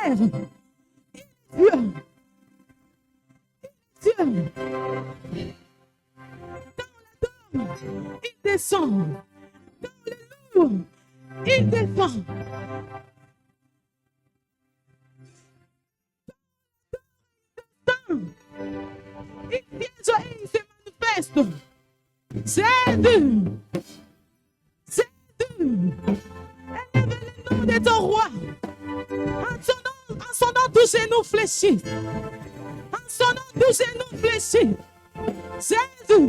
terre. Dieu. Dieu. Quand on l'adore, il descend. Quand on le loue, il descend. Il siège et il se manifeste. C'est Dieu. C'est Dieu. Élève le nom de ton roi. En son nom, tous genoux fléchissent. En son nom, tous genoux fléchissent. Jésus,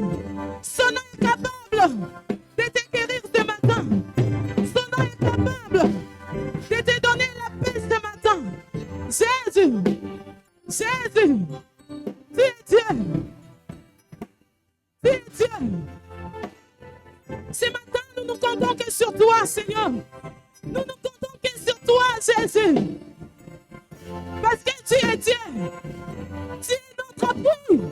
son nom est capable de te guérir ce matin. Son nom est capable de te donner la paix ce matin. Jésus, Jésus, tu es Dieu. Tu es Dieu. Ce matin, nous nous comptons que sur toi, Seigneur. Nous nous comptons que sur toi, Jésus. Parce que tu es Dieu. Tu es notre Dieu.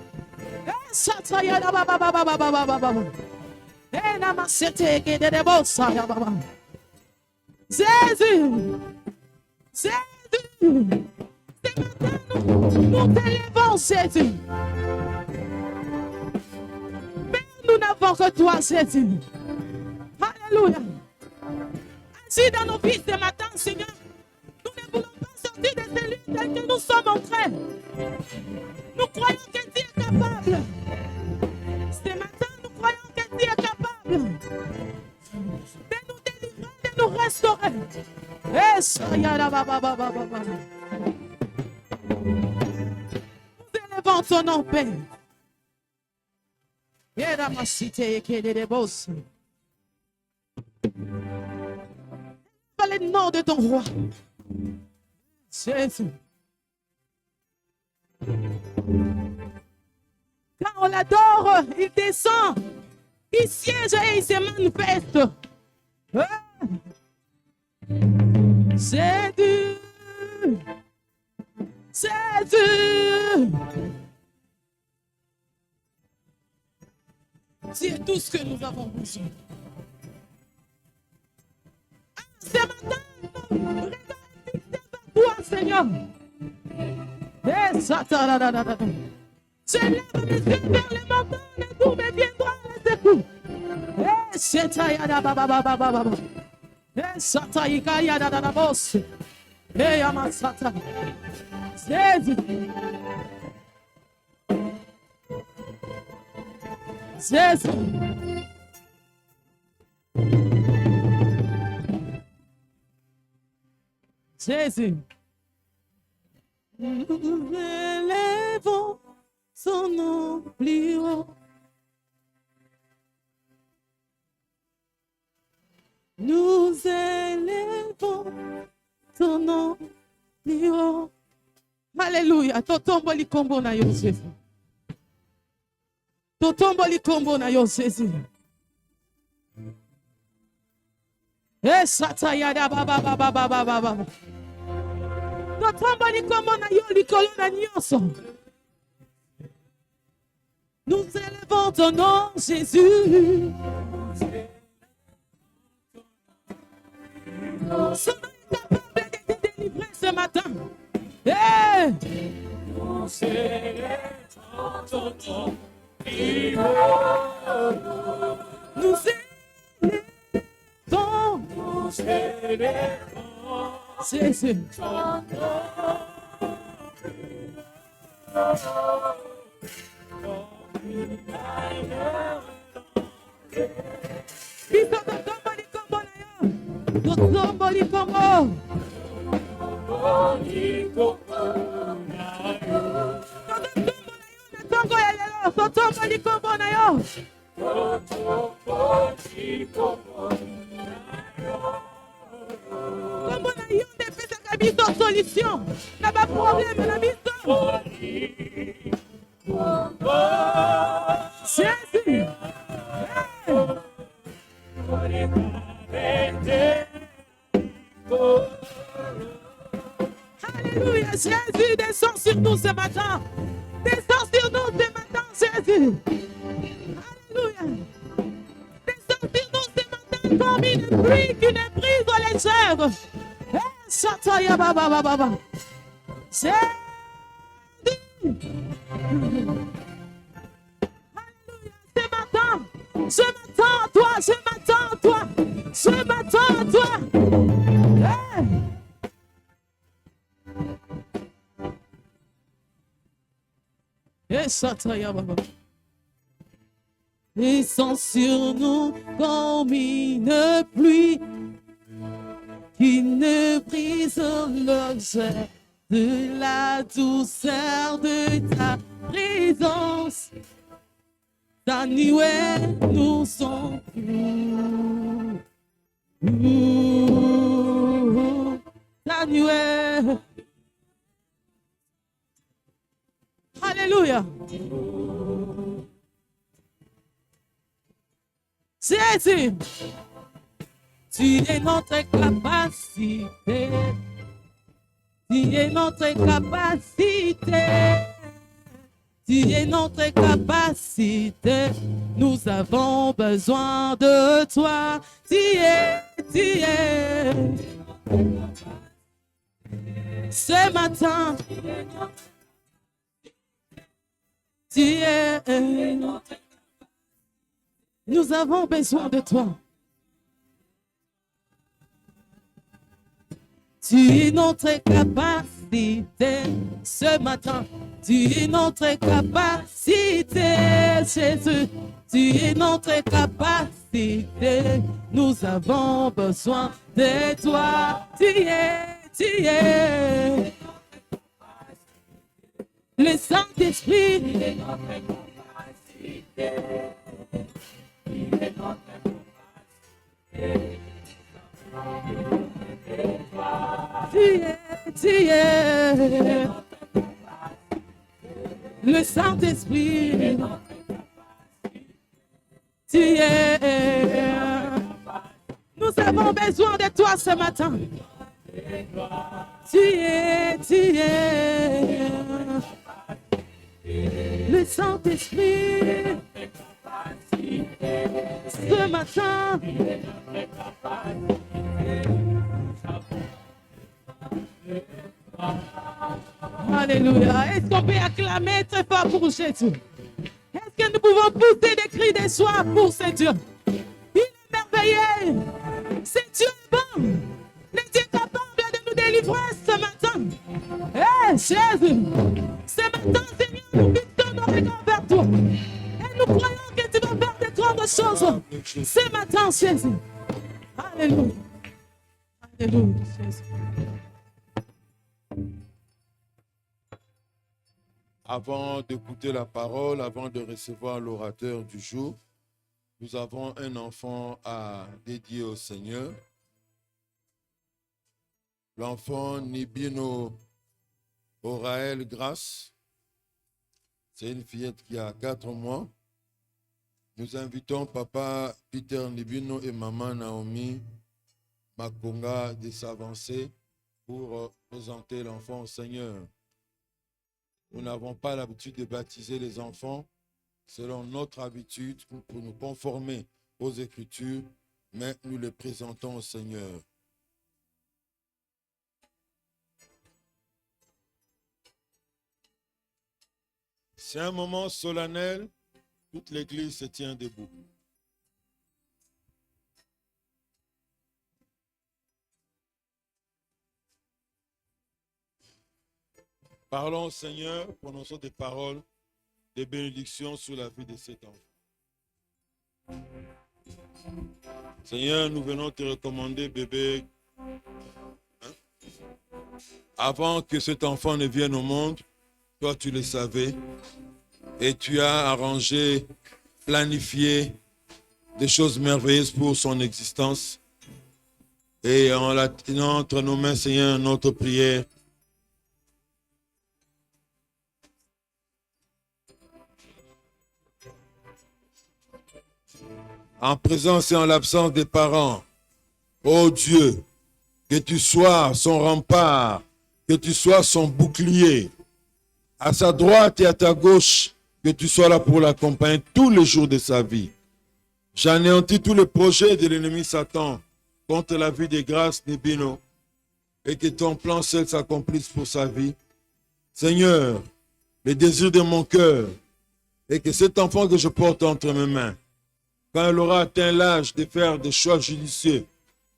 Jésus. Jésus. Ce matin, nous t'élevons, Jésus. Mais nous n'avons que toi, Jésus. Alléluia. Agis dans nos vies ce matin, Seigneur. Nous ne voulons pas sortir de ces lieux tels que nous sommes entrés. Nous croyons que tu es capable. Ce matin, nous croyons que tu es capable de nous délivrer, de nous restaurer. Nous élevons ton nom, Père. Le nom de ton roi. Jésus. Quand on l'adore, il descend, il siège et il se manifeste. Jésus. Jésus. C'est tout ce que nous avons besoin. Ce matin, regarde fixé vers toi, Seigneur. Je lève mes yeux vers les montagnes, d'où me viendra le secours. Jésus. Jésus. Nous élevons son nom plus haut. Nous élevons son nom plus haut. Alléluia. Totombo likombo na yo Jésus. Totombo likombo na yo Jésus. Satayada baba baba baba baba. Totombo likombo na yo likolo na nyonso. Nous élevons ton nom, Jésus. Son nom est capable de te délivrer ce matin. Hey! Nous élevons ton nom. Nous élevons Jésus. Solution, n'a pas problème, la mission. Jésus. Alléluia, Jésus, descends sur nous ce matin. Descends sur nous ce matin, Jésus. Alléluia. Descends sur nous ce matin comme une pluie qui ne brise les légère. Sataya baba baba baba. Jésus. Ce matin, je m'attends à toi, je m'attends à toi, je m'attends à toi. Et ça, ils sont sur nous comme une pluie qui ne brise l'objet de la douceur de ta présence. Ta nuée nous sont plus. Ta nuée. Alléluia. Jésus, tu es notre capacité. Tu es notre capacité. Tu es notre capacité. Nous avons besoin de toi. Tu es. Ce matin, tu es. Nous avons besoin de toi. Tu es notre capacité. Ce matin, tu es notre capacité, Jésus. Tu es notre capacité. Nous avons besoin de toi. Tu es. Le Saint-Esprit. Tu es le Saint-Esprit. Tu es. Nous avons besoin de toi ce matin. Tu es. Le Saint-Esprit. Ce matin. Alléluia. Est-ce qu'on peut acclamer très fort pour Jésus? Est-ce que nous pouvons pousser des cris de joie pour ce Dieu? Il est merveilleux. Ce Dieu est bon. Le Dieu est capable de nous délivrer ce matin. Jésus, ce matin, Seigneur, nous fixons nos regards vers toi. Et nous croyons que tu vas faire de grandes choses ce matin, Jésus. Alléluia. Alléluia, Jésus. Avant d'écouter la parole, avant de recevoir l'orateur du jour, nous avons un enfant à dédier au Seigneur. L'enfant Nibino Oraël Grâce, c'est une fillette qui a 4 mois. Nous invitons papa Peter Nibino et maman Naomi Makonga de s'avancer pour présenter l'enfant au Seigneur. Nous n'avons pas l'habitude de baptiser les enfants selon notre habitude pour nous conformer aux Écritures, mais nous les présentons au Seigneur. C'est un moment solennel, toute l'Église se tient debout. Parlons au Seigneur, prononçons des paroles, des bénédictions sur la vie de cet enfant. Seigneur, nous venons te recommander, bébé, avant que cet enfant ne vienne au monde, toi tu le savais, et tu as arrangé, planifié des choses merveilleuses pour son existence. Et en la tenant entre nos mains, Seigneur, notre prière, en présence et en l'absence des parents, ô Dieu, que tu sois son rempart, que tu sois son bouclier, à sa droite et à ta gauche, que tu sois là pour l'accompagner tous les jours de sa vie. J'anéantis tous les projets de l'ennemi Satan contre la vie de Grâce Nibino et que ton plan seul s'accomplisse pour sa vie. Seigneur, les désirs de mon cœur, et que cet enfant que je porte entre mes mains, quand elle aura atteint l'âge de faire des choix judicieux,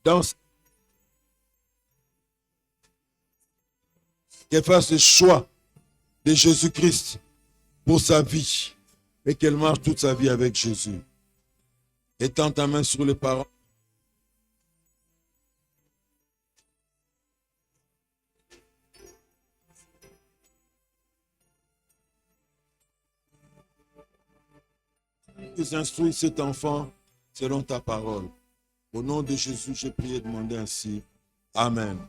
qu'elle fasse le choix de Jésus-Christ pour sa vie et qu'elle marche toute sa vie avec Jésus. Étends ta main sur les parents. Tu instruis cet enfant selon ta parole. Au nom de Jésus, j'ai prié et demandé ainsi. Amen.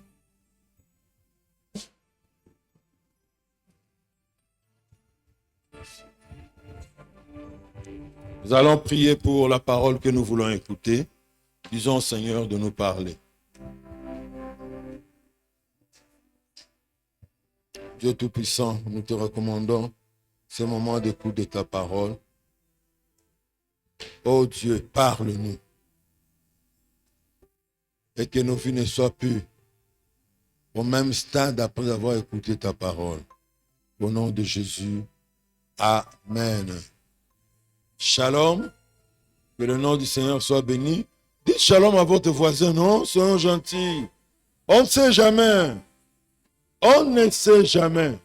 Nous allons prier pour la parole que nous voulons écouter. Disons au Seigneur de nous parler. Dieu Tout-Puissant, nous te recommandons ce moment d'écoute de ta parole. Oh Dieu, parle-nous. Et que nos vies ne soient plus au même stade après avoir écouté ta parole. Au nom de Jésus, Amen. Shalom, que le nom du Seigneur soit béni. Dites shalom à votre voisin, non? Soyons gentils. On ne sait jamais. On ne sait jamais.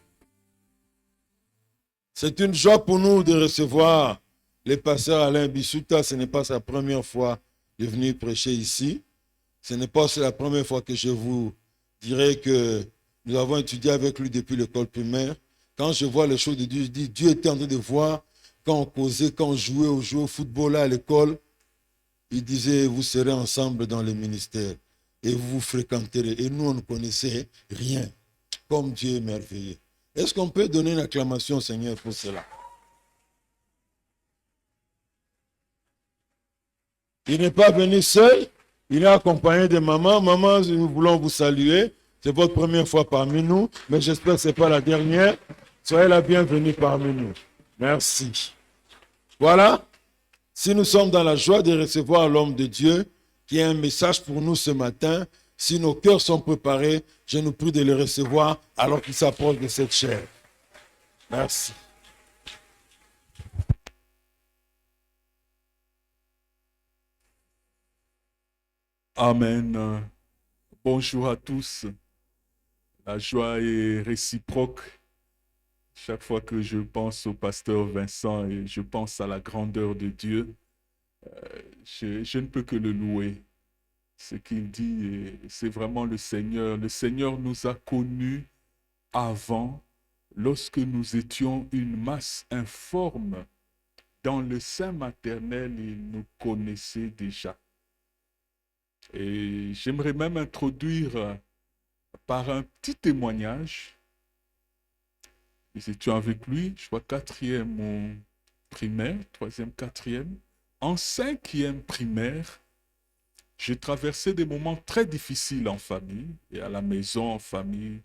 C'est une joie pour nous de recevoir le pasteur Alain Bissouta. Ce n'est pas sa première fois de venir prêcher ici. Ce n'est pas la première fois que je vous dirai que nous avons étudié avec lui depuis l'école primaire. Quand je vois les choses de Dieu, je dis, Dieu était en train de voir quand on causait, quand on jouait au football là, à l'école. Il disait, vous serez ensemble dans les ministères et vous vous fréquenterez. Et nous, on ne connaissait rien. Comme Dieu est merveilleux. Est-ce qu'on peut donner une acclamation au Seigneur pour cela? Il n'est pas venu seul. Il est accompagné de maman. Maman, nous voulons vous saluer. C'est votre première fois parmi nous, mais j'espère que ce n'est pas la dernière. Soyez la bienvenue parmi nous. Merci. Voilà. Si nous sommes dans la joie de recevoir l'homme de Dieu, qui a un message pour nous ce matin, si nos cœurs sont préparés, je nous prie de le recevoir alors qu'il s'approche de cette chair. Merci. Amen. Bonjour à tous. La joie est réciproque. Chaque fois que je pense au pasteur Vincent et je pense à la grandeur de Dieu, je ne peux que le louer. Ce qu'il dit, c'est vraiment le Seigneur. Le Seigneur nous a connus avant, lorsque nous étions une masse informe. Dans le sein maternel, il nous connaissait déjà. Et j'aimerais même introduire par un petit témoignage. Nous étions avec lui, je crois, 4e primaire, 3e, 4e. En 5e primaire, j'ai traversé des moments très difficiles en famille et à la maison, en famille.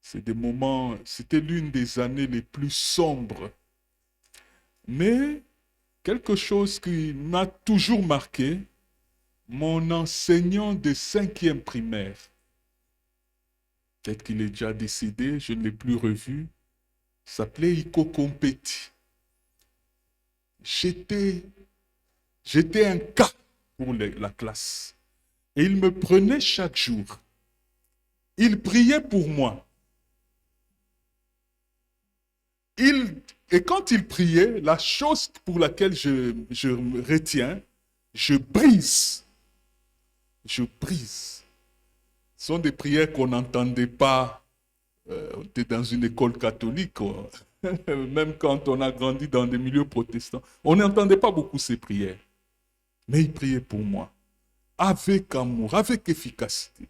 C'est des moments, c'était l'une des années les plus sombres. Mais quelque chose qui m'a toujours marqué, mon enseignant de 5e primaire, peut-être qu'il est déjà décédé, je ne l'ai plus revu, s'appelait Iko Kompeti. J'étais un cas pour la classe. Et il me prenait chaque jour. Il priait pour moi. Et quand il priait, la chose pour laquelle je me retiens, je brise. Je brise. Ce sont des prières qu'on n'entendait pas. On était dans une école catholique, même quand on a grandi dans des milieux protestants. On n'entendait pas beaucoup ces prières. Mais il priait pour moi. Avec amour, avec efficacité.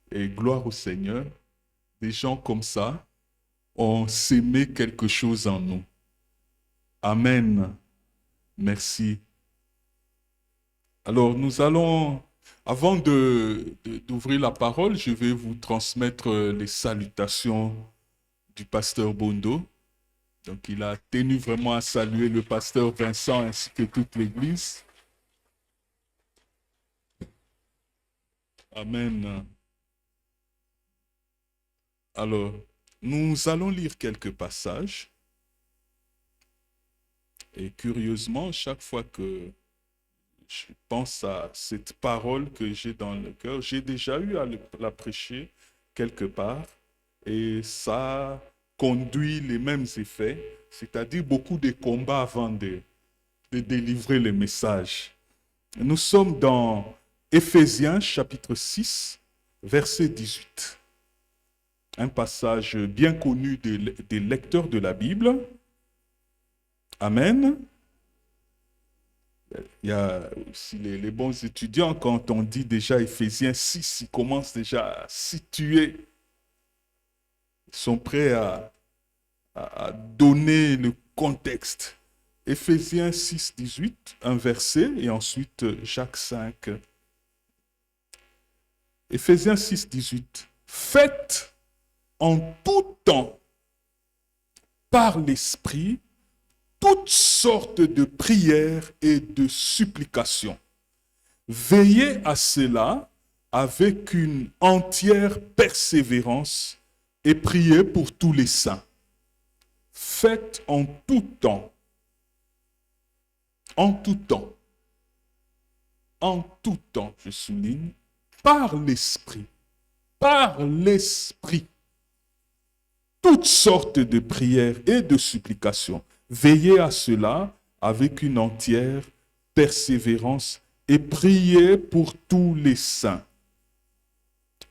Et gloire au Seigneur, des gens comme ça ont sémé quelque chose en nous. Amen. Merci. Alors nous allons, avant d'ouvrir la parole, je vais vous transmettre les salutations du pasteur Bondo. Donc il a tenu vraiment à saluer le pasteur Vincent ainsi que toute l'église. Amen. Alors, Nous allons lire quelques passages. Et curieusement, chaque fois que je pense à cette parole que j'ai dans le cœur, j'ai déjà eu à la prêcher quelque part et ça conduit les mêmes effets, c'est-à-dire beaucoup de combats avant de délivrer le message. Nous sommes dans Éphésiens chapitre 6, verset 18. Un passage bien connu des lecteurs de la Bible. Amen. Il y a aussi les bons étudiants, quand on dit déjà Éphésiens 6, ils commencent déjà à situer. Ils sont prêts à donner le contexte. Éphésiens 6, 18, un verset, et ensuite Jacques 5. Éphésiens 6, 18. Faites en tout temps, par l'Esprit, toutes sortes de prières et de supplications. Veillez à cela avec une entière persévérance et priez pour tous les saints. Faites en tout temps, je souligne, par l'Esprit, toutes sortes de prières et de supplications. Veillez à cela avec une entière persévérance et priez pour tous les saints.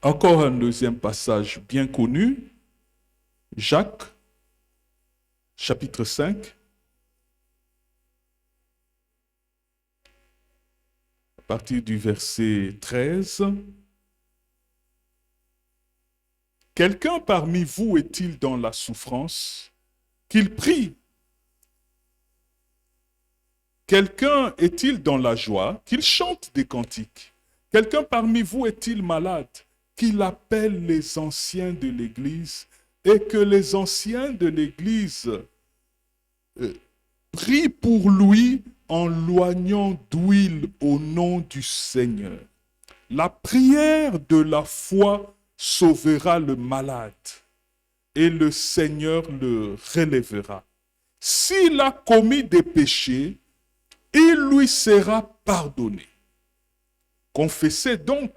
Encore un deuxième passage bien connu, Jacques, chapitre 5, à partir du verset 13. Quelqu'un parmi vous est-il dans la souffrance? Qu'il prie. Quelqu'un est-il dans la joie? Qu'il chante des cantiques. Quelqu'un parmi vous est-il malade? Qu'il appelle les anciens de l'Église et que les anciens de l'Église prient pour lui en loignant d'huile au nom du Seigneur. La prière de la foi sauvera le malade et le Seigneur le relèvera. S'il a commis des péchés, il lui sera pardonné. Confessez donc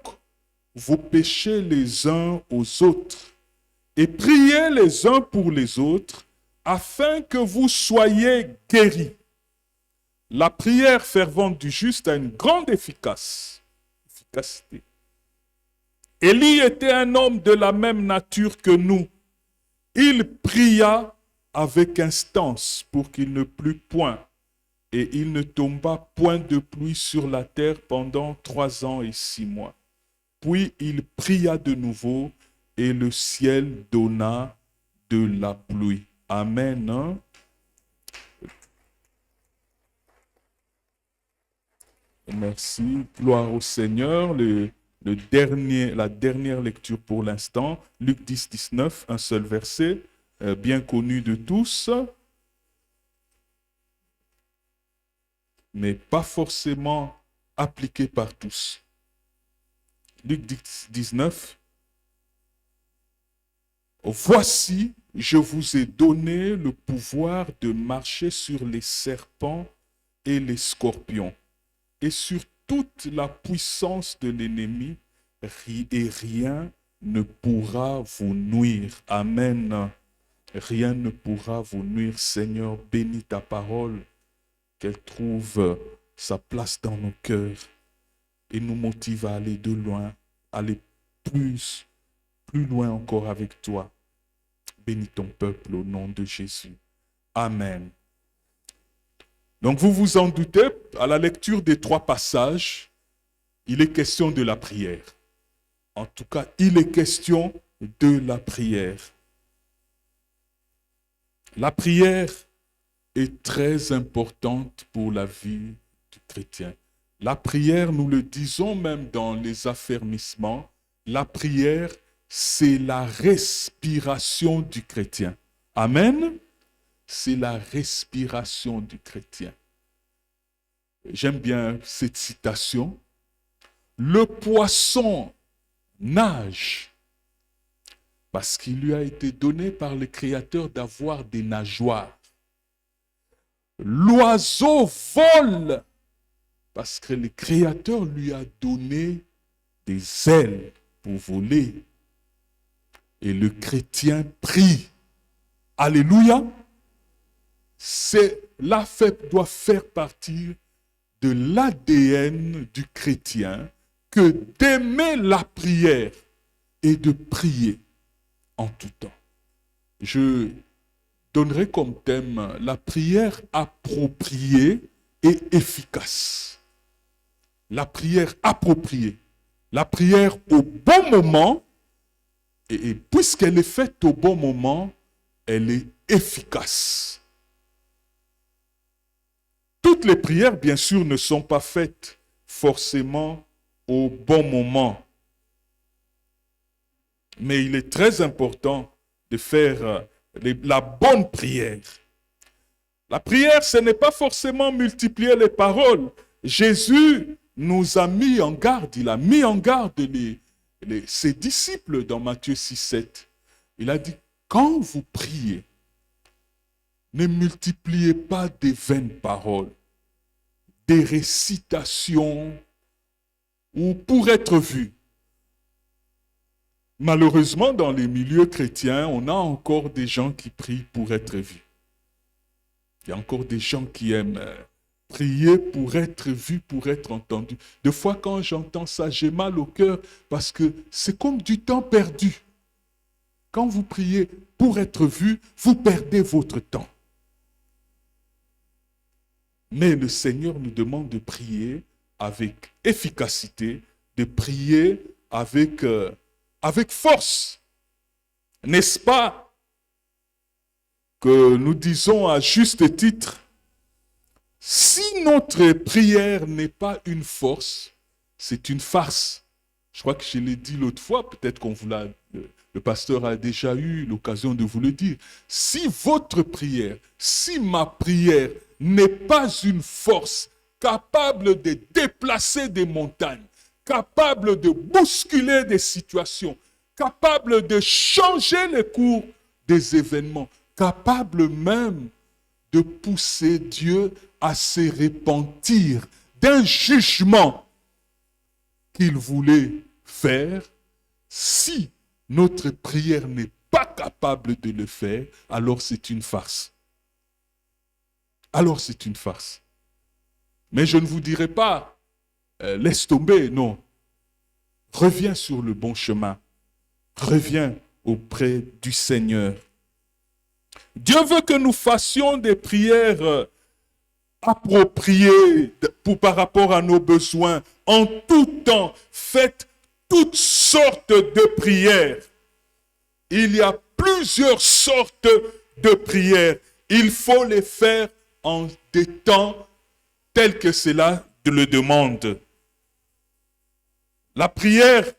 vos péchés les uns aux autres et priez les uns pour les autres afin que vous soyez guéris. La prière fervente du juste a une grande efficacité. Élie était un homme de la même nature que nous. Il pria avec instance pour qu'il ne plût point, et il ne tomba point de pluie sur la terre pendant 3 ans et 6 mois. Puis il pria de nouveau, et le ciel donna de la pluie. Amen. Hein? Merci. Gloire au Seigneur. La dernière lecture pour l'instant, Luc 10, 19, un seul verset, bien connu de tous, mais pas forcément appliqué par tous. Luc 10, 19, voici, je vous ai donné le pouvoir de marcher sur les serpents et les scorpions, et sur toute la puissance de l'ennemi, et rien ne pourra vous nuire. Amen. Rien ne pourra vous nuire. Seigneur, bénis ta parole, qu'elle trouve sa place dans nos cœurs et nous motive à aller de loin, aller plus loin encore avec toi. Bénis ton peuple au nom de Jésus. Amen. Donc vous vous en doutez, à la lecture des 3 passages, il est question de la prière. En tout cas, il est question de la prière. La prière est très importante pour la vie du chrétien. La prière, nous le disons même dans les affermissements, la prière, c'est la respiration du chrétien. Amen. C'est la respiration du chrétien. J'aime bien cette citation. Le poisson nage parce qu'il lui a été donné par le Créateur d'avoir des nageoires. L'oiseau vole parce que le Créateur lui a donné des ailes pour voler. Et le chrétien prie. Alléluia. Cela doit faire partie de l'ADN du chrétien que d'aimer la prière et de prier en tout temps. Je donnerai comme thème la prière appropriée et efficace. La prière appropriée, la prière au bon moment, et puisqu'elle est faite au bon moment, elle est efficace. Toutes les prières, bien sûr, ne sont pas faites forcément au bon moment. Mais il est très important de faire la bonne prière. La prière, ce n'est pas forcément multiplier les paroles. Jésus nous a mis en garde, il a mis en garde ses disciples dans Matthieu 6, 7. Il a dit, quand vous priez, ne multipliez pas des vaines paroles, des récitations, ou pour être vu. Malheureusement, dans les milieux chrétiens, on a encore des gens qui prient pour être vus. Il y a encore des gens qui aiment prier pour être vus, pour être entendus. Des fois, quand j'entends ça, j'ai mal au cœur parce que c'est comme du temps perdu. Quand vous priez pour être vu, vous perdez votre temps. Mais le Seigneur nous demande de prier avec efficacité, de prier avec force. N'est-ce pas que nous disons à juste titre, si notre prière n'est pas une force, c'est une farce. Je crois que je l'ai dit l'autre fois, peut-être le pasteur a déjà eu l'occasion de vous le dire. Si votre prière, si ma prière n'est pas une force capable de déplacer des montagnes, capable de bousculer des situations, capable de changer le cours des événements, capable même de pousser Dieu à se repentir d'un jugement qu'il voulait faire. Si notre prière n'est pas capable de le faire, alors c'est une farce. Alors c'est une farce. Mais je ne vous dirai pas, laisse tomber, non. Reviens sur le bon chemin. Reviens auprès du Seigneur. Dieu veut que nous fassions des prières appropriées par rapport à nos besoins. En tout temps, faites toutes sortes de prières. Il y a plusieurs sortes de prières. Il faut les faire en des temps tels que cela le demande. La prière,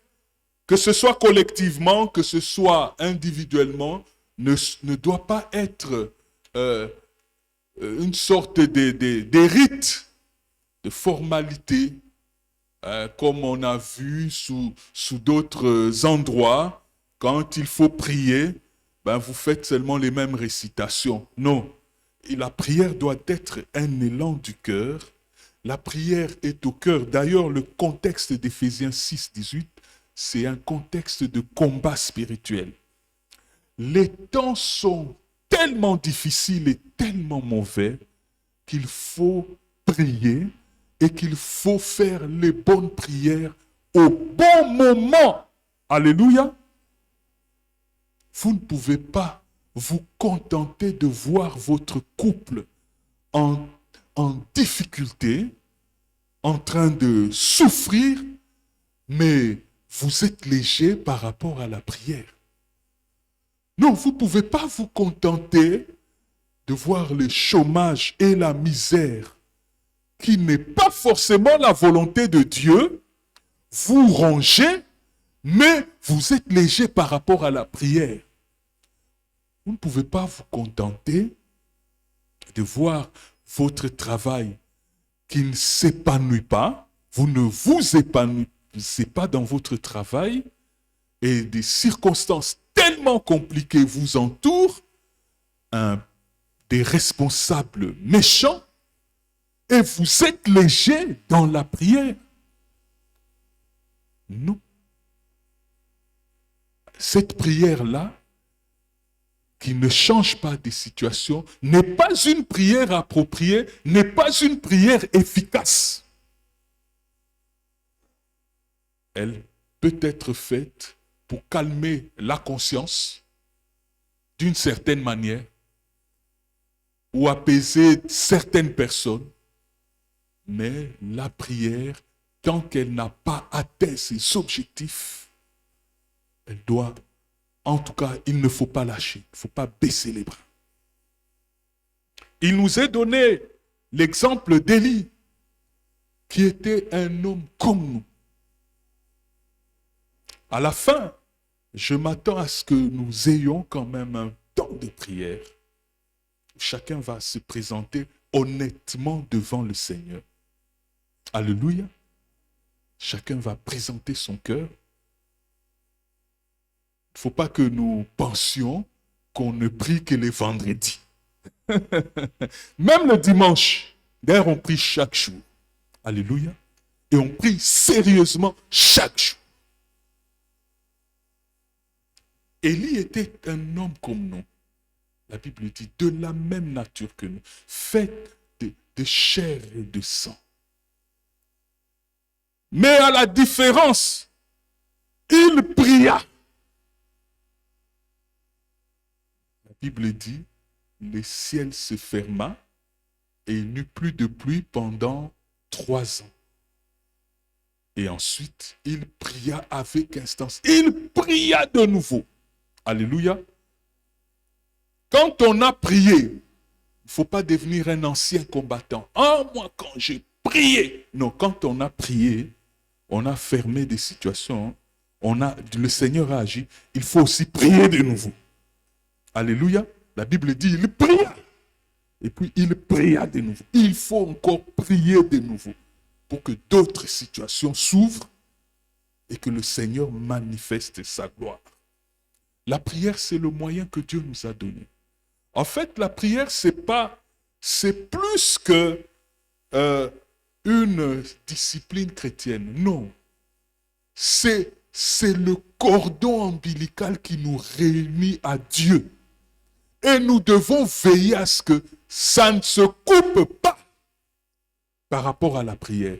que ce soit collectivement, que ce soit individuellement, ne doit pas être une sorte de rite, de formalité, comme on a vu sous d'autres endroits. Quand il faut prier, vous faites seulement les mêmes récitations. Non, et la prière doit être un élan du cœur. La prière est au cœur. D'ailleurs, le contexte d'Éphésiens 6, 18, c'est un contexte de combat spirituel. Les temps sont tellement difficiles et tellement mauvais qu'il faut prier et qu'il faut faire les bonnes prières au bon moment. Alléluia. Vous ne pouvez pas vous contenter de voir votre couple en difficulté, en train de souffrir, mais vous êtes léger par rapport à la prière. Non, vous ne pouvez pas vous contenter de voir le chômage et la misère, qui n'est pas forcément la volonté de Dieu, vous ranger, mais vous êtes léger par rapport à la prière. Vous ne pouvez pas vous contenter de voir votre travail qui ne s'épanouit pas, vous ne vous épanouissez pas dans votre travail et des circonstances tellement compliquées vous entourent, des responsables méchants, et vous êtes léger dans la prière. Non. Cette prière-là, qui ne change pas des situations, n'est pas une prière appropriée, n'est pas une prière efficace. Elle peut être faite pour calmer la conscience d'une certaine manière ou apaiser certaines personnes, mais la prière, tant qu'elle n'a pas atteint ses objectifs, elle doit, en tout cas, il ne faut pas lâcher, il ne faut pas baisser les bras. Il nous est donné l'exemple d'Élie, qui était un homme comme nous. À la fin, je m'attends à ce que nous ayons quand même un temps de prière. Chacun va se présenter honnêtement devant le Seigneur. Alléluia. Chacun va présenter son cœur. Il ne faut pas que nous pensions qu'on ne prie que les vendredis. Même le dimanche, d'ailleurs, on prie chaque jour. Alléluia. Et on prie sérieusement chaque jour. Élie était un homme comme nous. La Bible dit de la même nature que nous, fait de chair et de sang. Mais à la différence, il pria. La Bible dit, le ciel se ferma et il n'y eut plus de pluie pendant 3 ans. Et ensuite, il pria avec instance. Il pria de nouveau. Alléluia. Quand on a prié, il ne faut pas devenir un ancien combattant. Ah, moi, quand j'ai prié. Non, quand on a prié, on a fermé des situations. Le Seigneur a agi. Il faut aussi prier de nouveau. Alléluia. La Bible dit, il pria. Et puis, il pria de nouveau. Il faut encore prier de nouveau pour que d'autres situations s'ouvrent et que le Seigneur manifeste sa gloire. La prière, c'est le moyen que Dieu nous a donné. En fait, la prière, c'est plus que une discipline chrétienne. Non. C'est le cordon ombilical qui nous réunit à Dieu. Et nous devons veiller à ce que ça ne se coupe pas par rapport à la prière.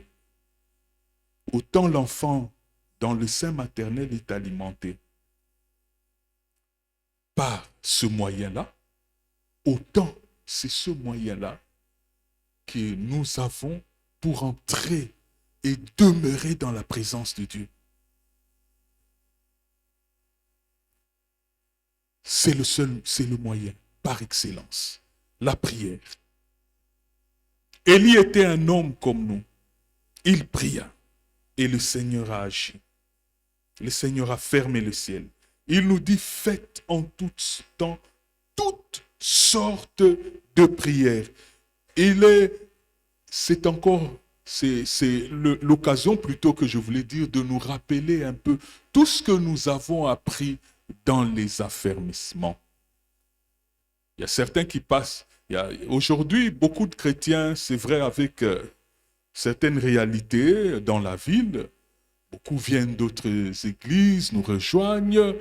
Autant l'enfant dans le sein maternel est alimenté par ce moyen-là, autant c'est ce moyen-là que nous avons pour entrer et demeurer dans la présence de Dieu. C'est le moyen par excellence, la prière. Élie était un homme comme nous. Il pria et le Seigneur a agi. Le Seigneur a fermé le ciel. Il nous dit, faites en tout temps toutes sortes de prières. C'est l'occasion plutôt que je voulais dire de nous rappeler un peu tout ce que nous avons appris dans les affermissements. Il y a certains qui passent. Aujourd'hui, beaucoup de chrétiens, c'est vrai, avec certaines réalités dans la ville, beaucoup viennent d'autres églises, nous rejoignent.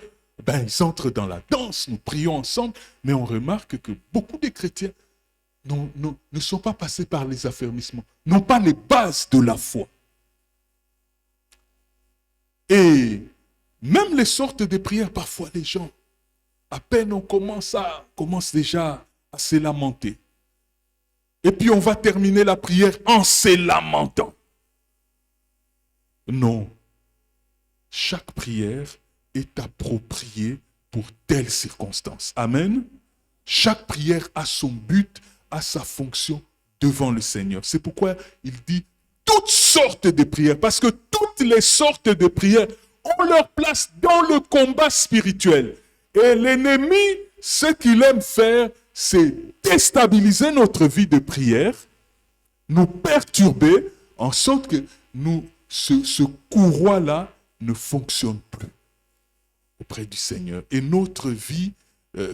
Ils entrent dans la danse, nous prions ensemble, mais on remarque que beaucoup de chrétiens ne sont pas passés par les affermissements, n'ont pas les bases de la foi. Et même les sortes de prières, parfois les gens, à peine on commence déjà à se lamenter. Et puis on va terminer la prière en se lamentant. Non. Chaque prière est appropriée pour telle circonstance. Amen. Chaque prière a son but, a sa fonction devant le Seigneur. C'est pourquoi il dit toutes sortes de prières, parce que toutes les sortes de prières ont leur place dans le combat spirituel. Et l'ennemi, ce qu'il aime faire, c'est déstabiliser notre vie de prière, nous perturber, en sorte que ce courroie-là ne fonctionne plus. auprès du Seigneur. Et notre vie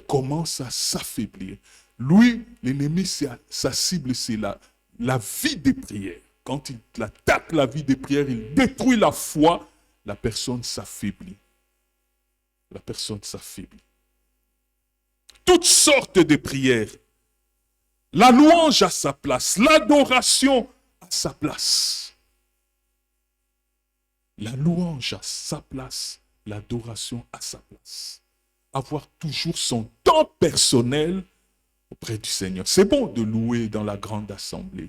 commence à s'affaiblir. Lui, l'ennemi, sa cible, c'est la vie des prières. Quand il attaque la vie des prières, il détruit la foi, la personne s'affaiblit. La personne s'affaiblit. Toutes sortes de prières. La louange à sa place, l'adoration à sa place. La louange à sa place, l'adoration à sa place. Avoir toujours son temps personnel auprès du Seigneur. C'est bon de louer dans la grande assemblée,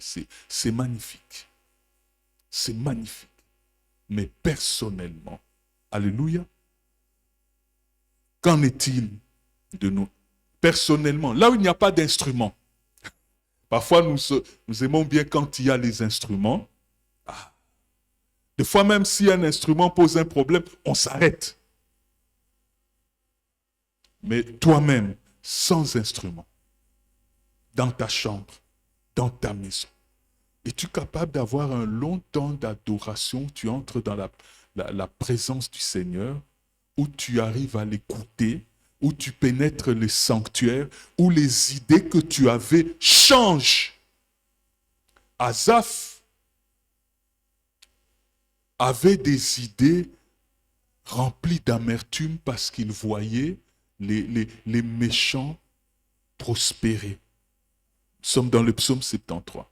c'est magnifique. C'est magnifique. Mais personnellement, alléluia, qu'en est-il de nous? Personnellement, là où il n'y a pas d'instrument. Parfois, nous aimons bien quand il y a les instruments. Des fois, même si un instrument pose un problème, on s'arrête. Mais toi-même, sans instrument, dans ta chambre, dans ta maison, es-tu capable d'avoir un long temps d'adoration? Tu entres dans la présence du Seigneur, où tu arrives à l'écouter, où tu pénètres le sanctuaire, où les idées que tu avais changent. Asaph avait des idées remplies d'amertume parce qu'il voyait les méchants prospérer. Nous sommes dans le psaume 73.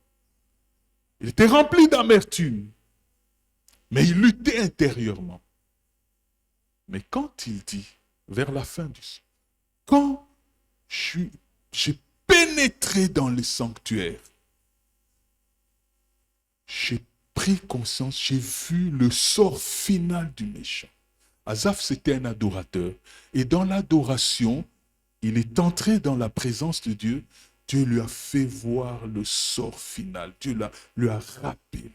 Il était rempli d'amertume, mais il luttait intérieurement. Mais quand il dit, vers la fin du psaume, quand j'ai pénétré dans le sanctuaire, j'ai pris conscience, j'ai vu le sort final du méchant. Asaph, c'était un adorateur. Et dans l'adoration, il est entré dans la présence de Dieu. Dieu lui a fait voir le sort final. Dieu lui a rappelé.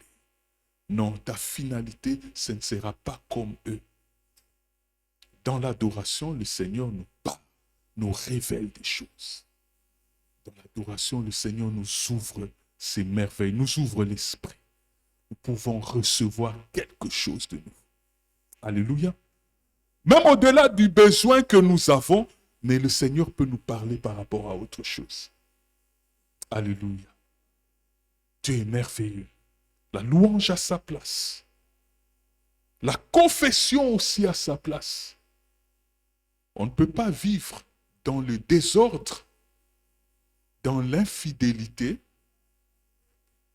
Non, ta finalité, ce ne sera pas comme eux. Dans l'adoration, le Seigneur nous parle, nous révèle des choses. Dans l'adoration, le Seigneur nous ouvre ses merveilles, nous ouvre l'esprit. Nous pouvons recevoir quelque chose de nous. Alléluia. Même au-delà du besoin que nous avons, mais le Seigneur peut nous parler par rapport à autre chose. Alléluia. Dieu est merveilleux. La louange à sa place. La confession aussi à sa place. On ne peut pas vivre dans le désordre, dans l'infidélité,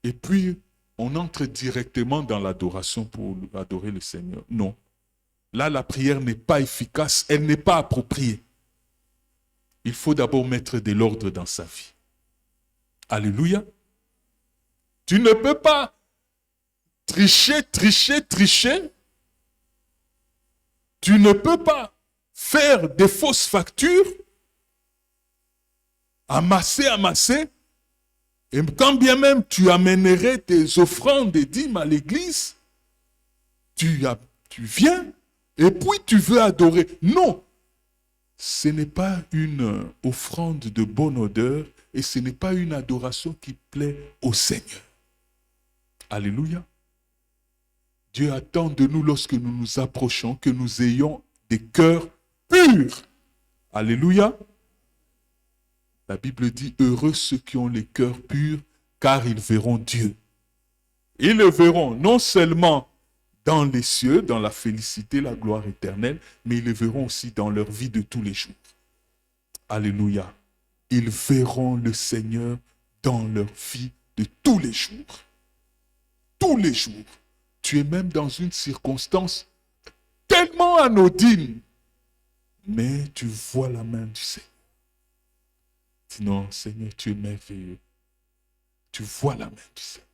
et puis on entre directement dans l'adoration pour adorer le Seigneur. Non. Là, la prière n'est pas efficace, elle n'est pas appropriée. Il faut d'abord mettre de l'ordre dans sa vie. Alléluia. Tu ne peux pas tricher. Tu ne peux pas faire des fausses factures, amasser, et quand bien même tu amènerais tes offrandes et dîmes à l'église, tu viens et puis tu veux adorer. Non, ce n'est pas une offrande de bonne odeur et ce n'est pas une adoration qui plaît au Seigneur. Alléluia. Dieu attend de nous lorsque nous nous approchons que nous ayons des cœurs purs. Alléluia. La Bible dit, heureux ceux qui ont les cœurs purs, car ils verront Dieu. Ils le verront non seulement dans les cieux, dans la félicité, la gloire éternelle, mais ils le verront aussi dans leur vie de tous les jours. Alléluia. Ils verront le Seigneur dans leur vie de tous les jours. Tous les jours. Tu es même dans une circonstance tellement anodine, mais tu vois la main du Seigneur. Dis non, Seigneur, tu es merveilleux. Tu vois la main du Seigneur.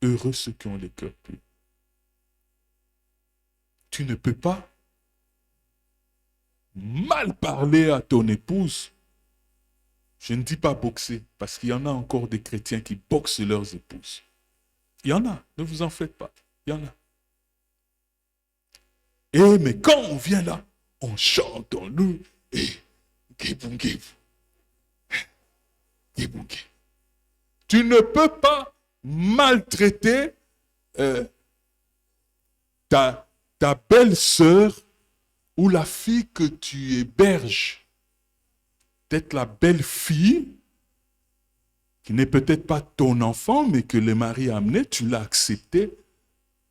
Heureux ceux qui ont les cœurs purs. Tu ne peux pas mal parler à ton épouse. Je ne dis pas boxer, parce qu'il y en a encore des chrétiens qui boxent leurs épouses. Il y en a, ne vous en faites pas. Il y en a. Mais quand on vient là, on chante, on loue. Tu ne peux pas maltraiter ta belle-sœur ou la fille que tu héberges, peut-être la belle-fille, qui n'est peut-être pas ton enfant, mais que le mari a amené, tu l'as accepté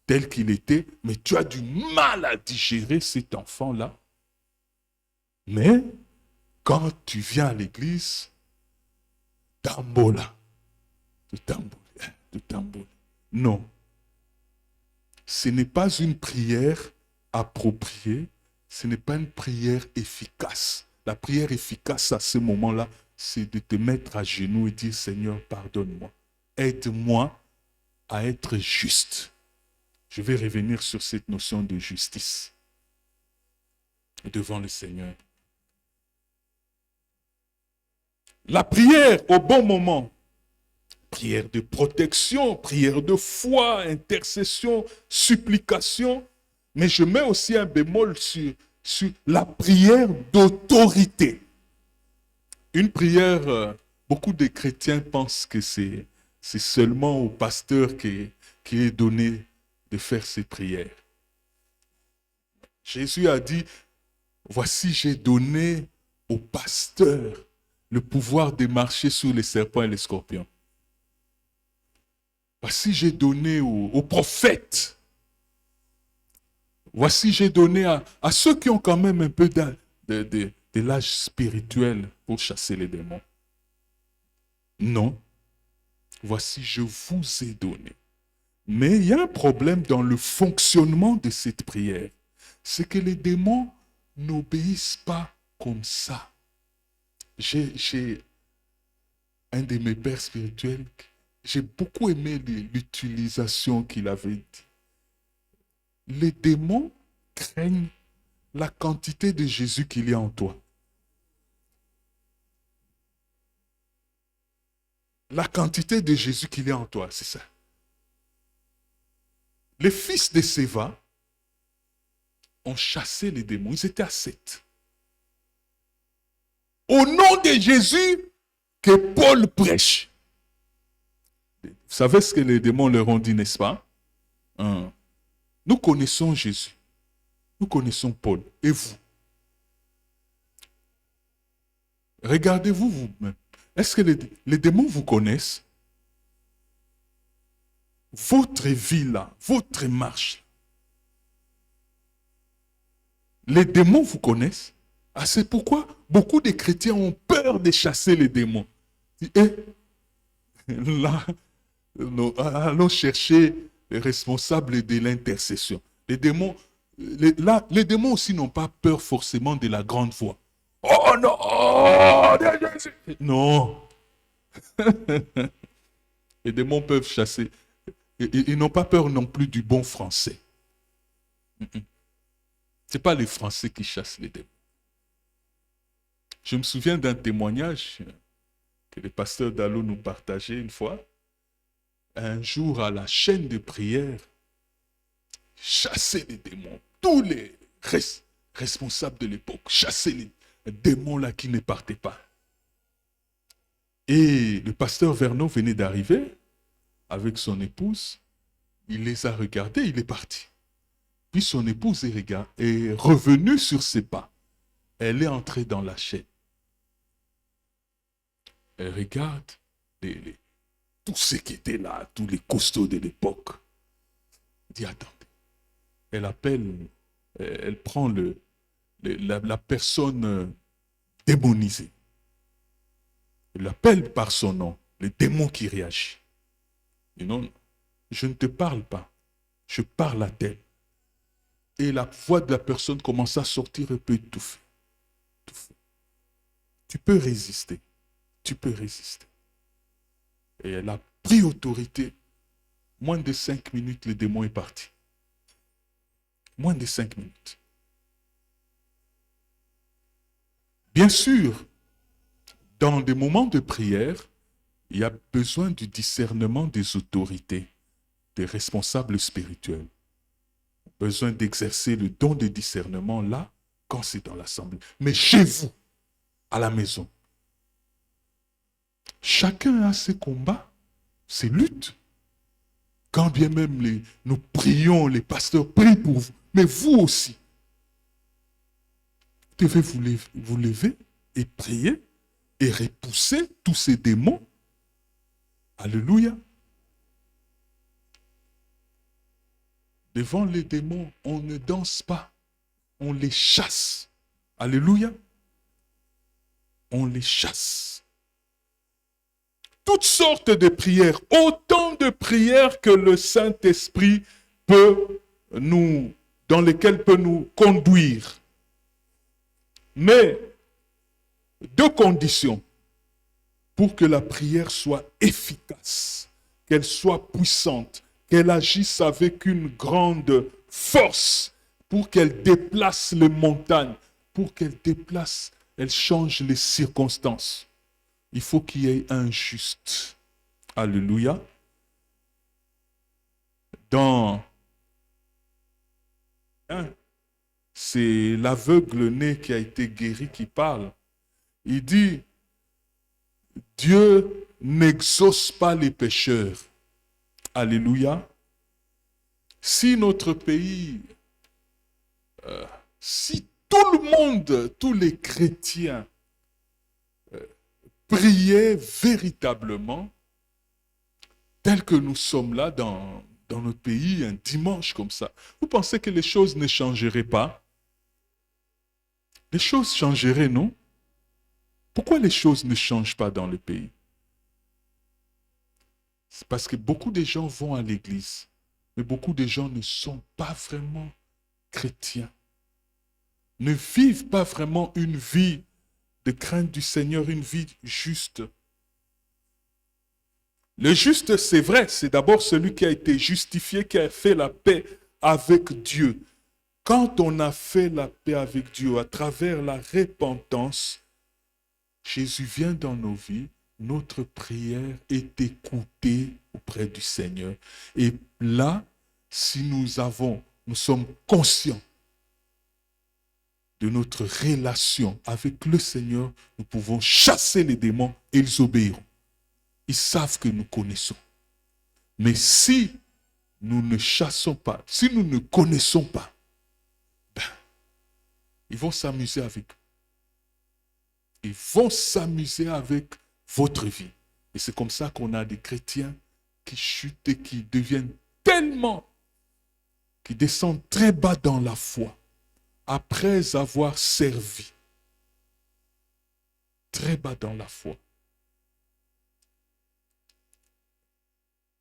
tel qu'il était, mais tu as du mal à digérer cet enfant-là. Mais quand tu viens à l'église, tambola, de tambola. Non. Ce n'est pas une prière appropriée, ce n'est pas une prière efficace. La prière efficace à ce moment-là, c'est de te mettre à genoux et dire, Seigneur, pardonne-moi. Aide-moi à être juste. Je vais revenir sur cette notion de justice devant le Seigneur. La prière au bon moment, prière de protection, prière de foi, intercession, supplication, mais je mets aussi un bémol sur la prière d'autorité. Une prière, beaucoup de chrétiens pensent que c'est seulement au pasteur qui est donné de faire ces prières. Jésus a dit, voici j'ai donné au pasteur le pouvoir de marcher sur les serpents et les scorpions. Voici j'ai donné aux prophètes. Voici j'ai donné à ceux qui ont quand même un peu de l'âge spirituel pour chasser les démons. Non. Voici je vous ai donné. Mais il y a un problème dans le fonctionnement de cette prière. C'est que les démons n'obéissent pas comme ça. J'ai un de mes pères spirituels, j'ai beaucoup aimé l'utilisation qu'il avait dit. Les démons craignent la quantité de Jésus qu'il y a en toi. La quantité de Jésus qu'il y a en toi, c'est ça. Les fils de Séva ont chassé les démons. Ils étaient à 7. Au nom de Jésus que Paul prêche. Vous savez ce que les démons leur ont dit, n'est-ce pas? Nous connaissons Jésus. Nous connaissons Paul. Et vous? Regardez-vous vous-même. Est-ce que les démons vous connaissent? Votre vie là, votre marche. Les démons vous connaissent. Ah, c'est pourquoi beaucoup de chrétiens ont peur de chasser les démons. Et là, allons chercher les responsables de l'intercession. Les démons, les démons aussi n'ont pas peur forcément de la grande voix. Oh non! Non! Les démons peuvent chasser. Ils n'ont pas peur non plus du bon français. Ce n'est pas les Français qui chassent les démons. Je me souviens d'un témoignage que le pasteur Dallot nous partageait une fois. Un jour, à la chaîne de prière, chasser les démons. Tous les responsables de l'époque chassaient les démons là qui ne partaient pas. Et le pasteur Vernon venait d'arriver avec son épouse. Il les a regardés, il est parti. Puis son épouse est revenue sur ses pas. Elle est entrée dans la chaîne. Elle regarde tous ceux qui étaient là, tous les costauds de l'époque. Elle dit, attendez. Elle appelle, elle prend la personne démonisée. Elle l'appelle par son nom, le démon qui réagit. Et non, je ne te parle pas, je parle à tel. Et la voix de la personne commence à sortir un peu étouffée. Tu peux résister. Tu peux résister. Et elle a pris autorité. Moins de 5 minutes, le démon est parti. Moins de 5 minutes. Bien sûr, dans des moments de prière, il y a besoin du discernement des autorités, des responsables spirituels. Besoin d'exercer le don de discernement là, quand c'est dans l'assemblée. Mais chez vous, à la maison, chacun a ses combats, ses luttes. Quand bien même nous prions, les pasteurs prient pour vous, mais vous aussi. devez vous lever et prier et repousser tous ces démons. Alléluia. Devant les démons, on ne danse pas, on les chasse. Alléluia. On les chasse. Toutes sortes de prières, autant de prières que le Saint-Esprit dans lesquelles peut nous conduire. Mais, deux conditions pour que la prière soit efficace, qu'elle soit puissante, qu'elle agisse avec une grande force, pour qu'elle déplace les montagnes, pour qu'elle déplace, elle change les circonstances. Il faut qu'il y ait un juste. Alléluia. C'est l'aveugle-né qui a été guéri qui parle. Il dit, Dieu n'exauce pas les pécheurs. Alléluia. Si notre pays, si tout le monde, tous les chrétiens priaient véritablement, tel que nous sommes là dans notre pays, un dimanche comme ça, vous pensez que les choses ne changeraient pas? Les choses changeraient, non? Pourquoi les choses ne changent pas dans le pays? C'est parce que beaucoup de gens vont à l'église, mais beaucoup de gens ne sont pas vraiment chrétiens, ne vivent pas vraiment une vie de crainte du Seigneur, une vie juste. Le juste, c'est vrai, c'est d'abord celui qui a été justifié, qui a fait la paix avec Dieu. Quand on a fait la paix avec Dieu à travers la repentance, Jésus vient dans nos vies, notre prière est écoutée auprès du Seigneur. Et là, si nous sommes conscients de notre relation avec le Seigneur, nous pouvons chasser les démons et ils obéiront. Ils savent que nous connaissons. Mais si nous ne chassons pas, si nous ne connaissons pas, ils vont s'amuser avec vous. Ils vont s'amuser avec votre vie. Et c'est comme ça qu'on a des chrétiens qui chutent et qui deviennent tellement, qui descendent très bas dans la foi, après avoir servi. Très bas dans la foi.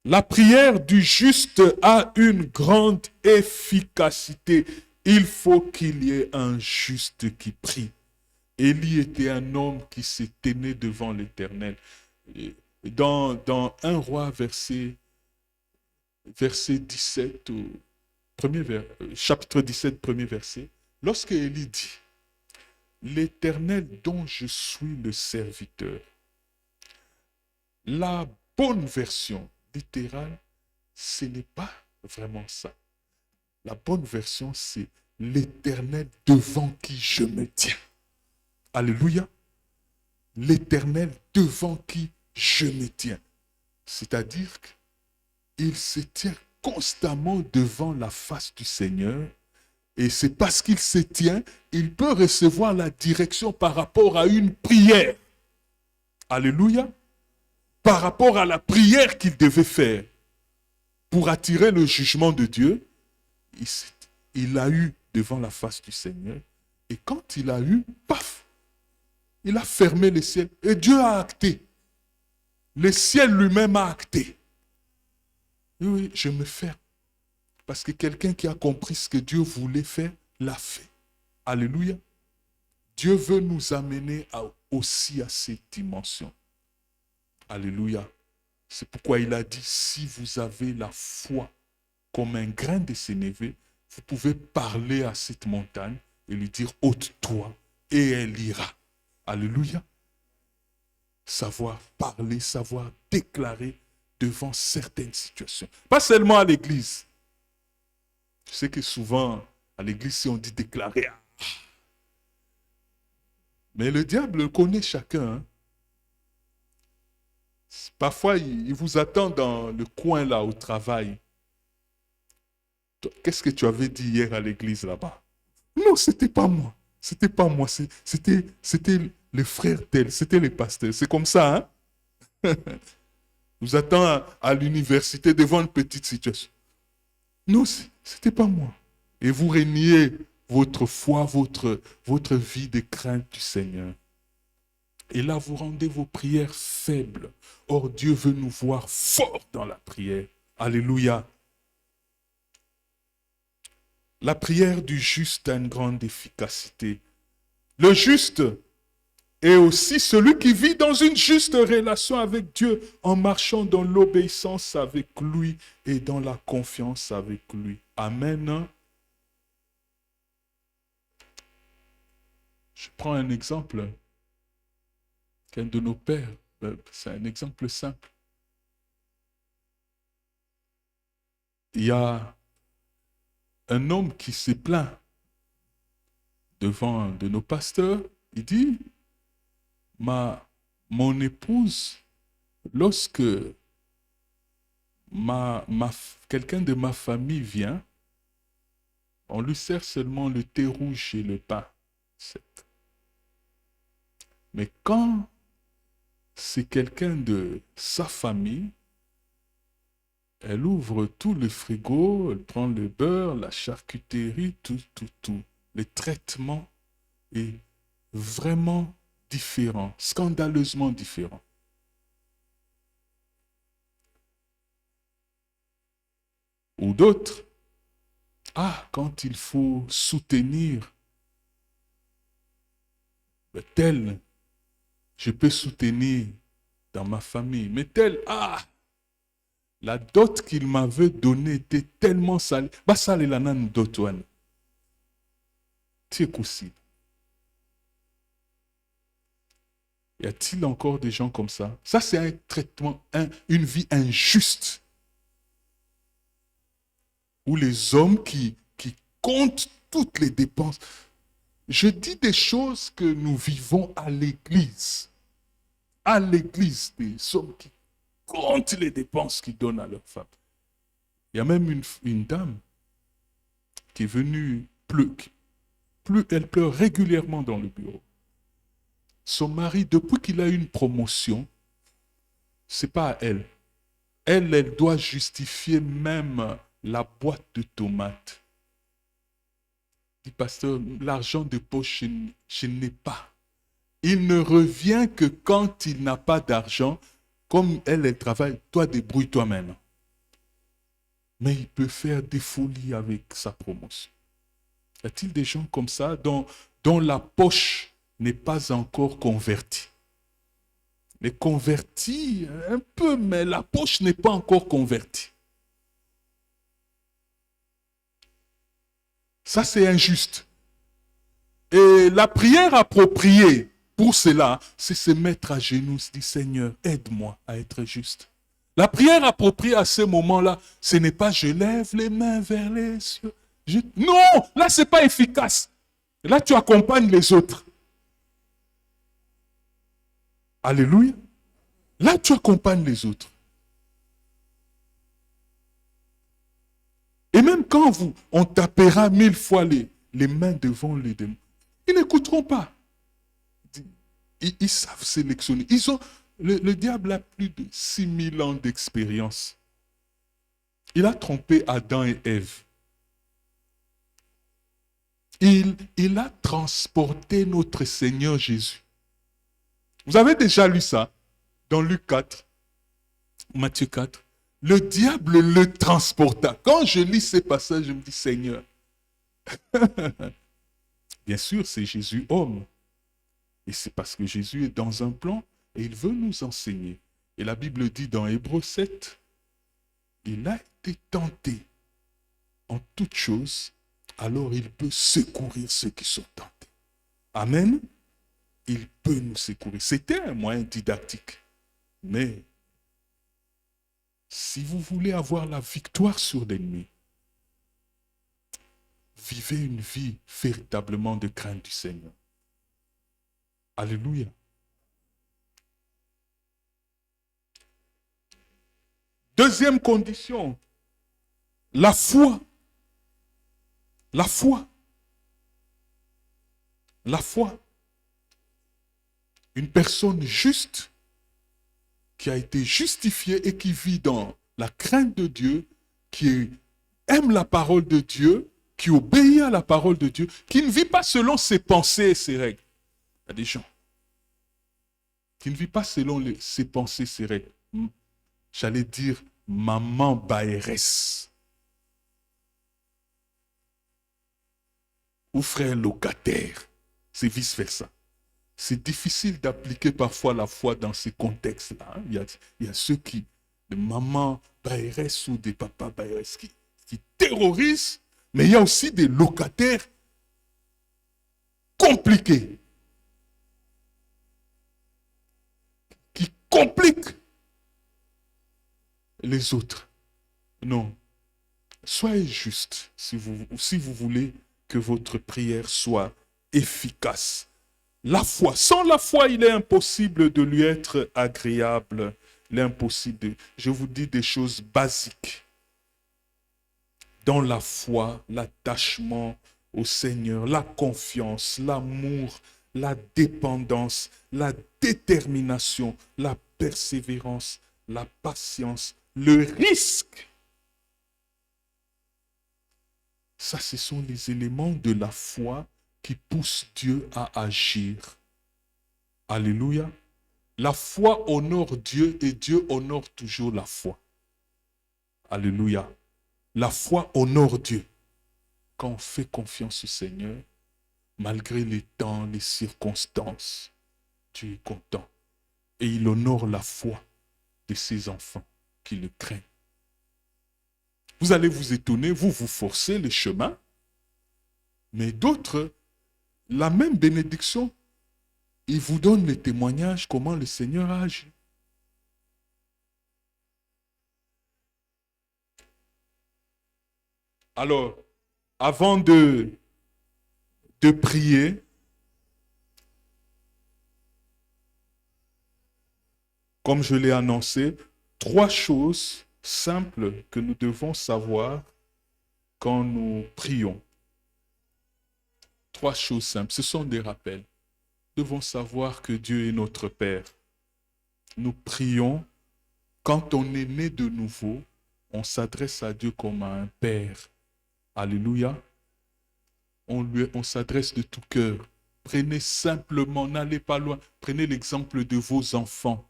La prière du juste a une grande efficacité. Il faut qu'il y ait un juste qui prie. Élie était un homme qui se tenait devant l'Éternel. Dans 1 Roi, verset 17, chapitre 17, premier verset, lorsque Élie dit, « L'Éternel dont je suis le serviteur », la bonne version littérale, ce n'est pas vraiment ça. La bonne version, c'est « L'Éternel devant qui je me tiens ». Alléluia. L'Éternel devant qui je me tiens. C'est-à-dire qu'il se tient constamment devant la face du Seigneur. Et c'est parce qu'il se tient, il peut recevoir la direction par rapport à une prière. Alléluia. Par rapport à la prière qu'il devait faire pour attirer le jugement de Dieu, il a eu devant la face du Seigneur. Et quand il a eu, paf, il a fermé les ciels. Et Dieu a acté. Le ciel lui-même a acté. Oui, je me ferme. Parce que quelqu'un qui a compris ce que Dieu voulait faire, l'a fait. Alléluia. Dieu veut nous amener aussi à cette dimension. Alléluia. C'est pourquoi il a dit, si vous avez la foi comme un grain de sénévé, vous pouvez parler à cette montagne et lui dire, ôte-toi, et elle ira. Alléluia. Savoir parler, savoir déclarer devant certaines situations. Pas seulement à l'église. Je sais que souvent, à l'église, si on dit déclarer, mais le diable connaît chacun. Hein? Parfois, il vous attend dans le coin là au travail. Qu'est-ce que tu avais dit hier à l'église là-bas? Non, ce n'était pas moi. c'était pas moi, c'était les frères tel, c'était les pasteurs. C'est comme ça, hein? Vous attend à l'université devant une petite situation. Non, c'était pas moi. Et vous reniez votre foi, votre vie de crainte du Seigneur. Et là, vous rendez vos prières faibles. Or, Dieu veut nous voir forts dans la prière. Alléluia. La prière du juste a une grande efficacité. Le juste est aussi celui qui vit dans une juste relation avec Dieu en marchant dans l'obéissance avec lui et dans la confiance avec lui. Amen. Je prends un exemple qu'un de nos pères, c'est un exemple simple. Il y a un homme qui s'est plaint devant un de nos pasteurs. Il dit, mon épouse, lorsque quelqu'un de ma famille vient, on lui sert seulement le thé rouge et le pain sec. Mais quand c'est quelqu'un de sa famille, elle ouvre tout le frigo, elle prend le beurre, la charcuterie, tout. Le traitement est vraiment différent, scandaleusement différent. Ou d'autres, quand il faut soutenir tel, je peux soutenir dans ma famille, mais tel, la dot qu'il m'avait donnée était tellement salée. Basale la nan dot wan. C'est possible. Y a-t-il encore des gens comme ça? Ça, c'est un traitement, une vie injuste. Où les hommes qui comptent toutes les dépenses. Je dis des choses que nous vivons à l'église. À l'église, des hommes qui comptent les dépenses qu'ils donnent à leur femme. Il y a même une dame qui est venue elle pleure régulièrement dans le bureau. Son mari, depuis qu'il a eu une promotion, c'est pas à elle. Elle doit justifier même la boîte de tomates. Dit pasteur, l'argent de poche, je n'ai pas. Il ne revient que quand il n'a pas d'argent. Comme elle travaille, toi débrouille-toi maintenant. Mais il peut faire des folies avec sa promotion. Y a-t-il des gens comme ça dont la poche n'est pas encore convertie? Les convertis un peu, mais la poche n'est pas encore convertie. Ça, c'est injuste. Et la prière appropriée pour cela, c'est se mettre à genoux, se dire, Seigneur, aide-moi à être juste. La prière appropriée à ce moment-là, ce n'est pas je lève les mains vers les cieux. Non, là, ce n'est pas efficace. Là, tu accompagnes les autres. Alléluia. Là, tu accompagnes les autres. Et même quand on tapera 1000 fois les mains devant les démons, ils n'écouteront pas. Ils savent sélectionner. Le diable a plus de 6000 ans d'expérience. Il a trompé Adam et Ève. Il a transporté notre Seigneur Jésus. Vous avez déjà lu ça dans Luc 4, Matthieu 4. Le diable le transporta. Quand je lis ces passages, je me dis, Seigneur. Bien sûr, c'est Jésus homme. Et c'est parce que Jésus est dans un plan et il veut nous enseigner. Et la Bible dit dans Hébreux 7, il a été tenté en toutes choses, alors il peut secourir ceux qui sont tentés. Amen. Il peut nous secourir. C'était un moyen didactique. Mais si vous voulez avoir la victoire sur l'ennemi, vivez une vie véritablement de crainte du Seigneur. Alléluia. Deuxième condition, la foi. La foi. La foi. Une personne juste qui a été justifiée et qui vit dans la crainte de Dieu, qui aime la parole de Dieu, qui obéit à la parole de Dieu, qui ne vit pas selon ses pensées et ses règles. Il y a des gens qui ne vivent pas selon ses pensées, ses règles. J'allais dire maman baéresse ou frère locataire. C'est vice-versa. C'est difficile d'appliquer parfois la foi dans ces contextes-là. Hein. Il y a ceux qui, des mamans baéresse ou des papas baéresse qui terrorisent, mais il y a aussi des locataires compliqués, qui compliquent les autres. Non. Soyez juste si vous voulez que votre prière soit efficace. La foi. Sans la foi, il est impossible de lui être agréable. Il est impossible. Je vous dis des choses basiques. Dans la foi, l'attachement au Seigneur, la confiance, l'amour, la dépendance, la détermination, la persévérance, la patience, le risque. Ça, ce sont les éléments de la foi qui poussent Dieu à agir. Alléluia. La foi honore Dieu et Dieu honore toujours la foi. Alléluia. La foi honore Dieu. Quand on fait confiance au Seigneur, malgré les temps, les circonstances, Dieu est content. Et il honore la foi de ses enfants qui le craignent. Vous allez vous étonner, vous forcez le chemin, mais d'autres, la même bénédiction, ils vous donnent les témoignages comment le Seigneur a agi. Alors, avant de prier, comme je l'ai annoncé, 3 choses simples que nous devons savoir quand nous prions. 3 choses simples, ce sont des rappels. Nous devons savoir que Dieu est notre Père. Nous prions, quand on est né de nouveau, on s'adresse à Dieu comme à un Père. Alléluia. On s'adresse de tout cœur. Prenez simplement, n'allez pas loin. Prenez l'exemple de vos enfants.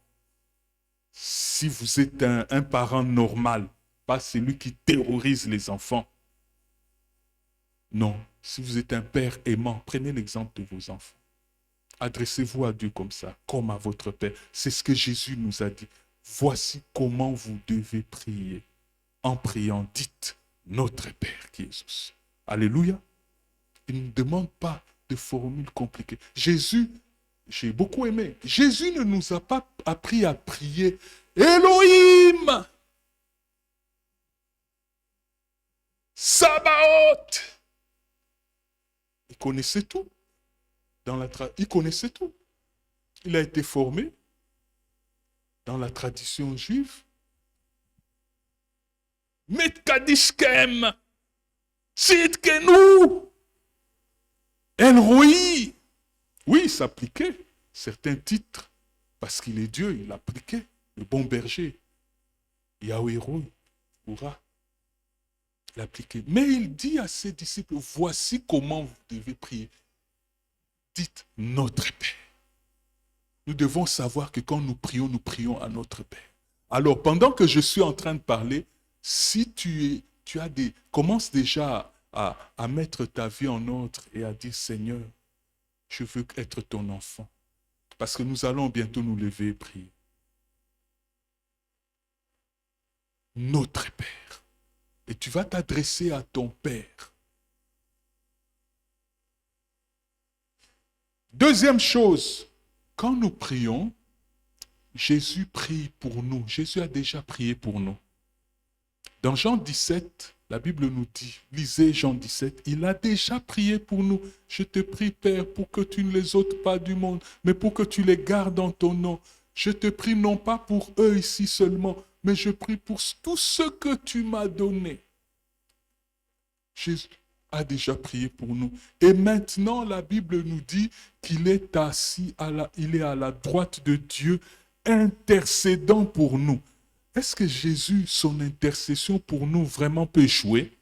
Si vous êtes un parent normal, pas celui qui terrorise les enfants. Non, si vous êtes un père aimant, prenez l'exemple de vos enfants. Adressez-vous à Dieu comme ça, comme à votre Père. C'est ce que Jésus nous a dit. Voici comment vous devez prier. En priant, dites notre Père qui est aux cieux. Alléluia. Il ne demande pas de formules compliquées. Jésus, j'ai beaucoup aimé, Jésus ne nous a pas appris à prier Elohim, Sabaoth. Il connaissait tout. Il connaissait tout. Il a été formé dans la tradition juive. Metkadishkem, Sidkenu, El Roi. Oui, il s'appliquait certains titres parce qu'il est Dieu, il appliquait. Le bon berger, Yahweh Roi, Oura, il appliquait. Mais il dit à ses disciples, voici comment vous devez prier. Dites notre Père. Nous devons savoir que quand nous prions à notre Père. Alors, pendant que je suis en train de parler, si commence déjà à mettre ta vie en ordre et à dire, Seigneur, je veux être ton enfant. Parce que nous allons bientôt nous lever et prier. Notre Père. Et tu vas t'adresser à ton Père. Deuxième chose, quand nous prions, Jésus prie pour nous. Jésus a déjà prié pour nous. Dans Jean 17, la Bible nous dit, lisez Jean 17, il a déjà prié pour nous. Je te prie, Père, pour que tu ne les ôtes pas du monde, mais pour que tu les gardes en ton nom. Je te prie non pas pour eux ici seulement, mais je prie pour tous ceux que tu m'as donnés. a déjà prié pour nous. Et maintenant, la Bible nous dit qu'il est assis, il est à la droite de Dieu, intercédant pour nous. Est-ce que Jésus, son intercession pour nous, vraiment peut échouer?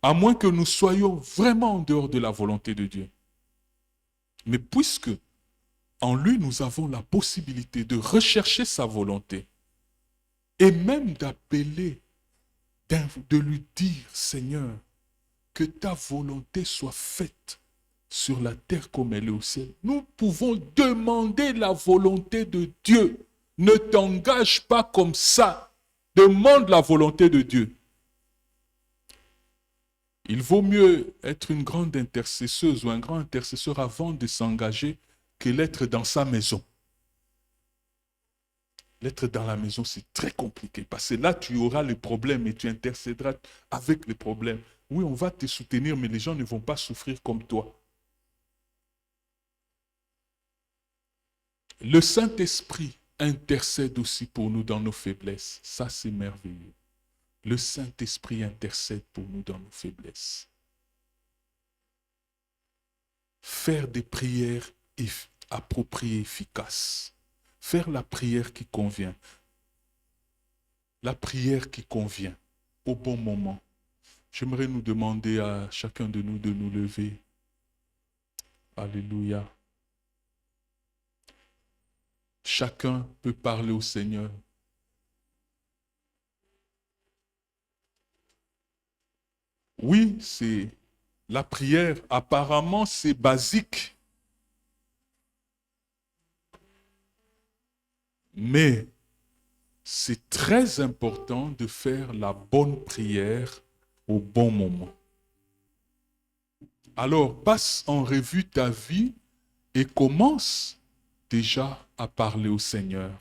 À moins que nous soyons vraiment en dehors de la volonté de Dieu. Mais puisque en lui, nous avons la possibilité de rechercher sa volonté et même d'appeler, de lui dire, Seigneur, que ta volonté soit faite sur la terre comme elle est au ciel. Nous pouvons demander la volonté de Dieu. Ne t'engage pas comme ça. Demande la volonté de Dieu. Il vaut mieux être une grande intercesseuse ou un grand intercesseur avant de s'engager que l'être dans sa maison. L'être dans la maison, c'est très compliqué parce que là, tu auras les problèmes et tu intercéderas avec les problèmes. Oui, on va te soutenir, mais les gens ne vont pas souffrir comme toi. Le Saint-Esprit intercède aussi pour nous dans nos faiblesses. Ça, c'est merveilleux. Le Saint-Esprit intercède pour nous dans nos faiblesses. Faire des prières appropriées, efficaces. Faire la prière qui convient. La prière qui convient au bon moment. J'aimerais nous demander à chacun de nous lever. Alléluia. Chacun peut parler au Seigneur. Oui, c'est la prière. Apparemment, c'est basique. Mais c'est très important de faire la bonne prière au bon moment. Alors, passe en revue ta vie et commence déjà à parler au Seigneur.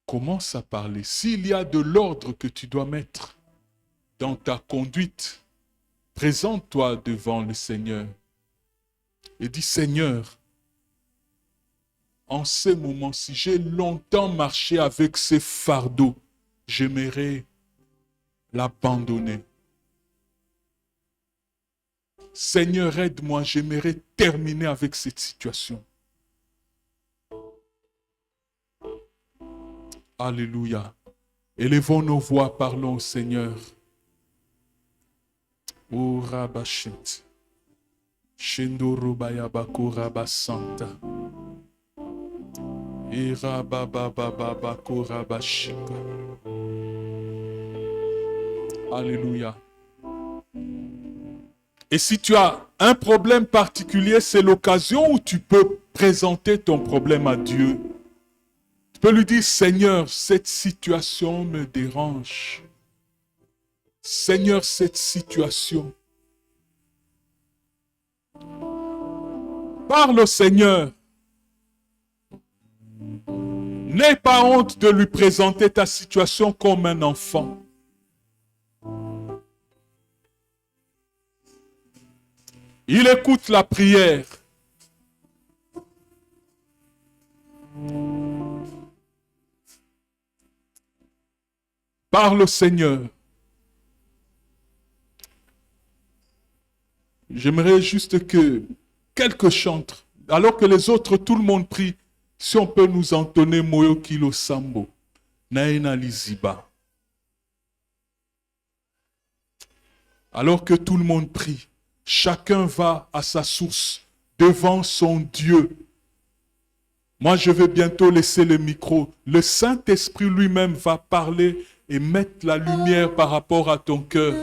Commence à parler. S'il y a de l'ordre que tu dois mettre dans ta conduite, présente-toi devant le Seigneur et dis, Seigneur, en ces moments-ci, j'ai longtemps marché avec ces fardeaux. J'aimerais l'abandonner. Seigneur, aide-moi, j'aimerais terminer avec cette situation. Alléluia. Élevons nos voix, parlons au Seigneur. O Rabashit. Shindurubayabako Rabasanta. Irababababako Rabashika. Alléluia. Et si tu as un problème particulier, c'est l'occasion où tu peux présenter ton problème à Dieu. Tu peux lui dire, Seigneur, cette situation me dérange. Seigneur, cette situation. Parle au Seigneur. N'aie pas honte de lui présenter ta situation comme un enfant. Il écoute la prière. Parle au Seigneur. J'aimerais juste que quelques chantres, alors que les autres, tout le monde prie, si on peut nous entonner Moyo Kilo Sambo, Naina Liziba. Alors que tout le monde prie, chacun va à sa source, devant son Dieu. Moi, je vais bientôt laisser le micro. Le Saint-Esprit lui-même va parler et mettre la lumière par rapport à ton cœur.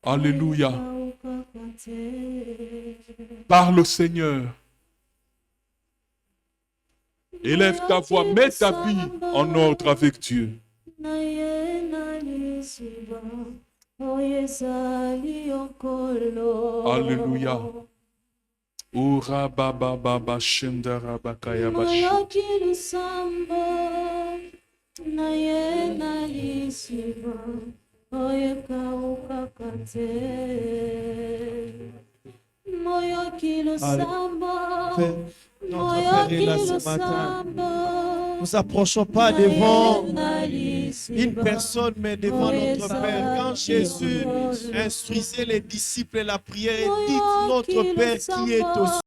Alléluia. Parle au Seigneur. Élève ta voix, mets ta vie en ordre avec Dieu. Alléluia. Ura baba baba shindara bakaya bashi. Notre Père est là ce matin. Nous approchons pas devant une personne, mais devant notre Père. Quand Jésus instruisait les disciples la prière, et dites notre Père qui est aux cieux.